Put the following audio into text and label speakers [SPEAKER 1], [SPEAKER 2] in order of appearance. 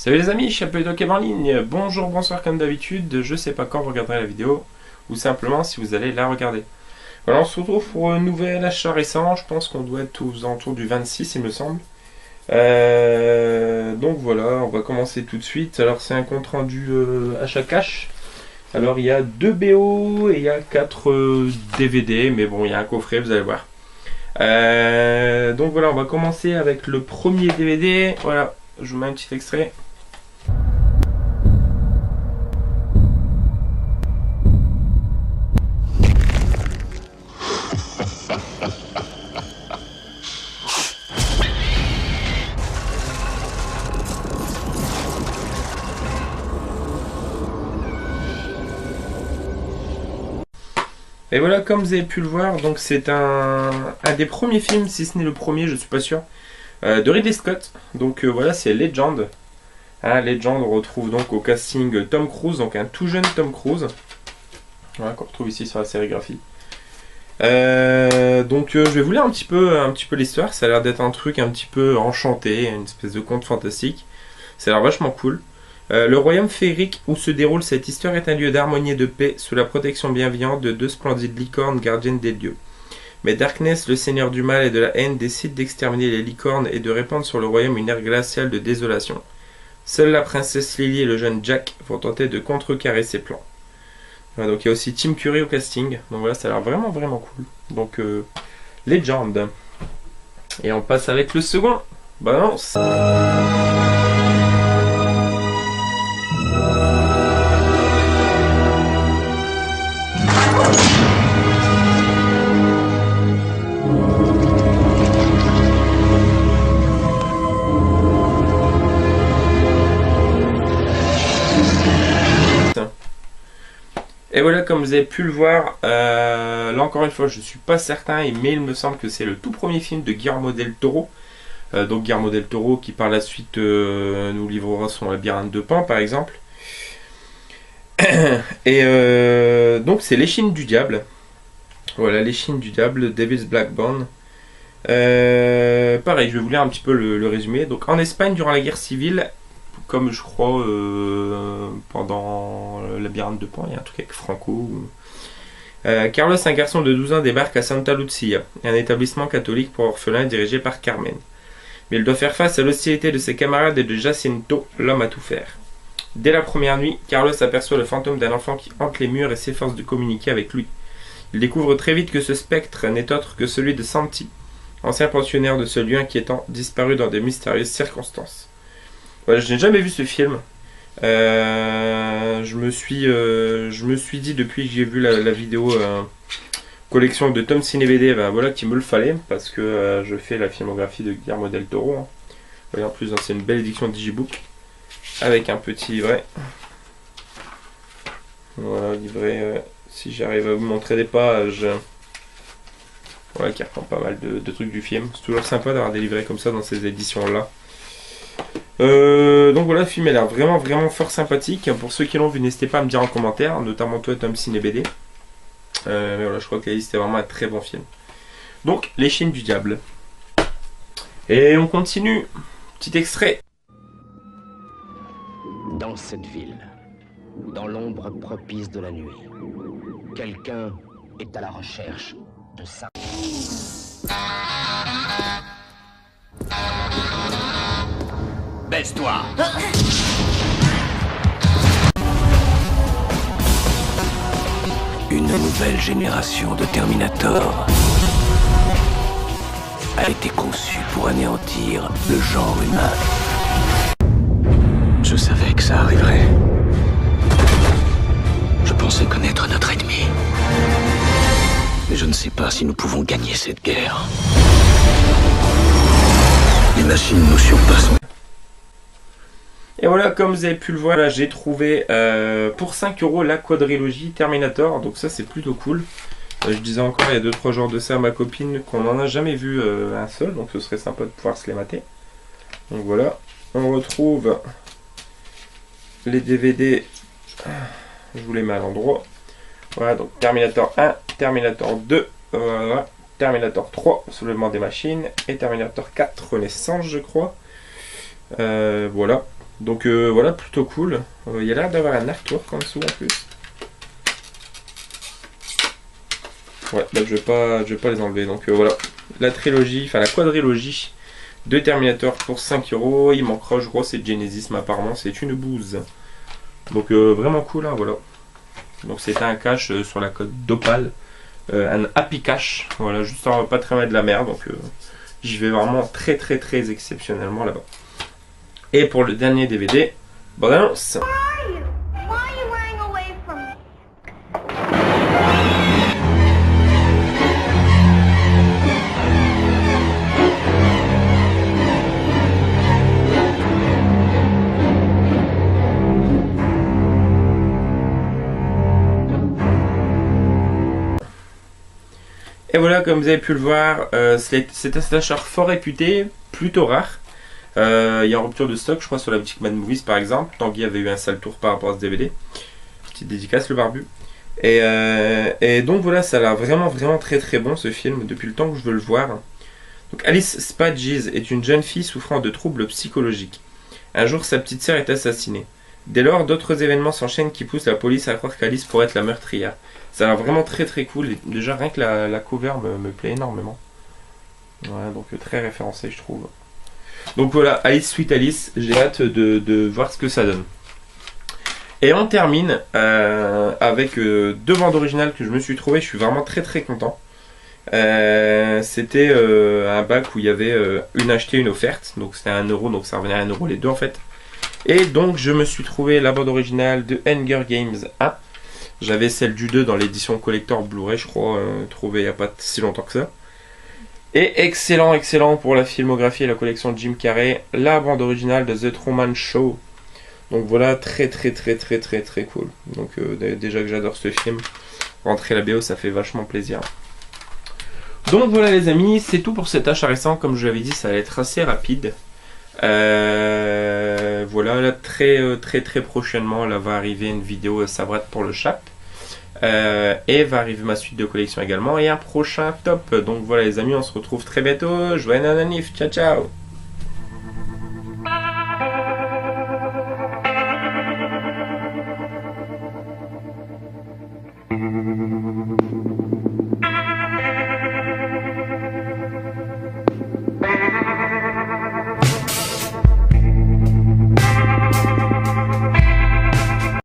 [SPEAKER 1] Salut les amis, je suis Apple Kev en ligne. Bonjour, bonsoir comme d'habitude. Je sais pas quand vous regarderez la vidéo ou simplement si vous allez la regarder. Voilà, on se retrouve pour un nouvel achat récent. Je pense qu'on doit être aux alentours du 26, il me semble. Donc voilà, on va commencer tout de suite. Alors c'est un compte rendu achat cash. Alors il y a 2 BO et il y a 4 DVD, mais bon, il y a un coffret, vous allez voir. Donc voilà, on va commencer avec le premier DVD. Voilà, je vous mets un petit extrait. Et voilà, comme vous avez pu le voir, donc c'est un des premiers films, si ce n'est le premier, je suis pas sûr, de Ridley Scott. Donc voilà, c'est Legend. Legend, on retrouve donc au casting Tom Cruise, donc un tout jeune Tom Cruise. Voilà, qu'on retrouve ici sur la sérigraphie. Donc je vais vous lire un petit peu l'histoire. Ça a l'air d'être un truc un petit peu enchanté, une espèce de conte fantastique. Ça a l'air vachement cool. Le royaume féerique où se déroule cette histoire est un lieu d'harmonie et de paix sous la protection bienveillante de 2 splendides licornes gardiennes des dieux. Mais Darkness, le seigneur du mal et de la haine, décide d'exterminer les licornes et de répandre sur le royaume une ère glaciale de désolation. Seule la princesse Lily et le jeune Jack vont tenter de contrecarrer ses plans. Voilà, donc il y a aussi Tim Curry au casting. Donc voilà, ça a l'air vraiment cool. Donc Legend. Et on passe avec le second. Balance. Et voilà, comme vous avez pu le voir, là encore une fois, je suis pas certain, mais il me semble que c'est le tout premier film de Guillermo del Toro. Donc Guillermo del Toro qui par la suite nous livrera son Labyrinthe de Pan par exemple. Et donc c'est L'échine du diable. Voilà, L'échine du diable, Devil's Backbone. Pareil, je vais vous lire un petit peu le résumé. Donc en Espagne, durant la guerre civile, comme je crois pendant le Labyrinthe de Pan, il y a un truc avec Franco. Carlos, un garçon de 12 ans, débarque à Santa Lucia, un établissement catholique pour orphelins dirigé par Carmen. Mais il doit faire face à l'hostilité de ses camarades et de Jacinto, l'homme à tout faire. Dès la première nuit, Carlos aperçoit le fantôme d'un enfant qui hante les murs et s'efforce de communiquer avec lui. Il découvre très vite que ce spectre n'est autre que celui de Santi, ancien pensionnaire de ce lieu inquiétant, disparu dans de mystérieuses circonstances. Voilà, je n'ai jamais vu ce film. Je me suis dit depuis que j'ai vu la vidéo collection de Tom Ciné BD, ben voilà qu'il me le fallait parce que je fais la filmographie de Guillermo del Toro. Et en plus, c'est une belle édition Digibook avec un petit livret. Voilà, livret. Si j'arrive à vous montrer des pages, voilà, qui reprend pas mal de trucs du film. C'est toujours sympa d'avoir des livrets comme ça dans ces éditions-là. Donc voilà, le film a l'air vraiment fort sympathique. Pour ceux qui l'ont vu, n'hésitez pas à me dire en commentaire, notamment toi Tom Ciné BD. Mais voilà, je crois que c'était vraiment un très bon film. Donc, L'échine du diable. Et on continue. Petit extrait.
[SPEAKER 2] Dans cette ville, dans l'ombre propice de la nuit, quelqu'un est à la recherche de ça.
[SPEAKER 3] Baisse-toi!
[SPEAKER 4] Une nouvelle génération de Terminator a été conçue pour anéantir le genre humain. Je savais que ça arriverait. Je pensais connaître notre ennemi. Mais je ne sais pas si nous pouvons gagner cette guerre. Les machines nous surpassent.
[SPEAKER 1] Et voilà, comme vous avez pu le voir, là j'ai trouvé pour 5 € la quadrilogie Terminator. Donc ça c'est plutôt cool. Je disais encore il y a 2-3 jours de ça à ma copine qu'on n'en a jamais vu un seul. Donc ce serait sympa de pouvoir se les mater. Donc voilà, on retrouve les DVD. Je vous les mets à l'endroit. Voilà, donc Terminator 1, Terminator 2, voilà, Terminator 3, Soulèvement des machines, et Terminator 4, Renaissance je crois. Voilà. Donc voilà, plutôt cool. Il y a l'air d'avoir un artwork en dessous en plus. Ouais, là je vais pas les enlever. Donc voilà, la trilogie, enfin la quadrilogie de Terminator pour 5 euros. Il manque Rogue Ross et Genesis, mais apparemment c'est une bouse. Donc vraiment cool, hein, voilà. Donc c'était un cache sur la code d'Opal. Un Happy Cash, voilà, juste pas très loin de la mer. Donc j'y vais vraiment très exceptionnellement là-bas. Et pour le dernier DVD, bonne annonce. Et voilà, comme vous avez pu le voir, c'est un slasher fort réputé, plutôt rare. Il y a une rupture de stock, je crois, sur la boutique Mad Movies par exemple. Tanguy avait eu un sale tour par rapport à ce DVD. Petite dédicace, le barbu. Et donc voilà, ça a l'air vraiment très bon ce film, depuis le temps que je veux le voir. Donc Alice Spadges est une jeune fille souffrant de troubles psychologiques. Un jour, sa petite sœur est assassinée. Dès lors, d'autres événements s'enchaînent qui poussent la police à croire qu'Alice pourrait être la meurtrière. Ça a l'air vraiment très cool. Et déjà, rien que la cover me plaît énormément. Ouais, donc très référencé, je trouve. Donc voilà, Alice Sweet Alice, j'ai hâte de voir ce que ça donne. Et on termine avec deux bandes originales que je me suis trouvé. Je suis vraiment très content. C'était un bac où il y avait une achetée, une offerte. Donc c'était à 1 euro, donc ça revenait à 1 euro les deux en fait. Et donc je me suis trouvé la bande originale de Hunger Games 1. J'avais celle du 2 dans l'édition collector Blu-ray, je crois, trouvée il n'y a pas si longtemps que ça. Et excellent pour la filmographie et la collection de Jim Carrey, la bande originale de The Truman Show. Donc voilà, très cool. Donc déjà que j'adore ce film, rentrer la BO ça fait vachement plaisir. Donc voilà les amis, c'est tout pour cet achat récent. Comme je l'avais dit, ça allait être assez rapide. Voilà, là, très prochainement, là va arriver une vidéo Sabrette pour le Chap. Et va arriver ma suite de collection également. Et un prochain top. Donc voilà les amis, on se retrouve très bientôt. Joyeux anonif, ciao ciao.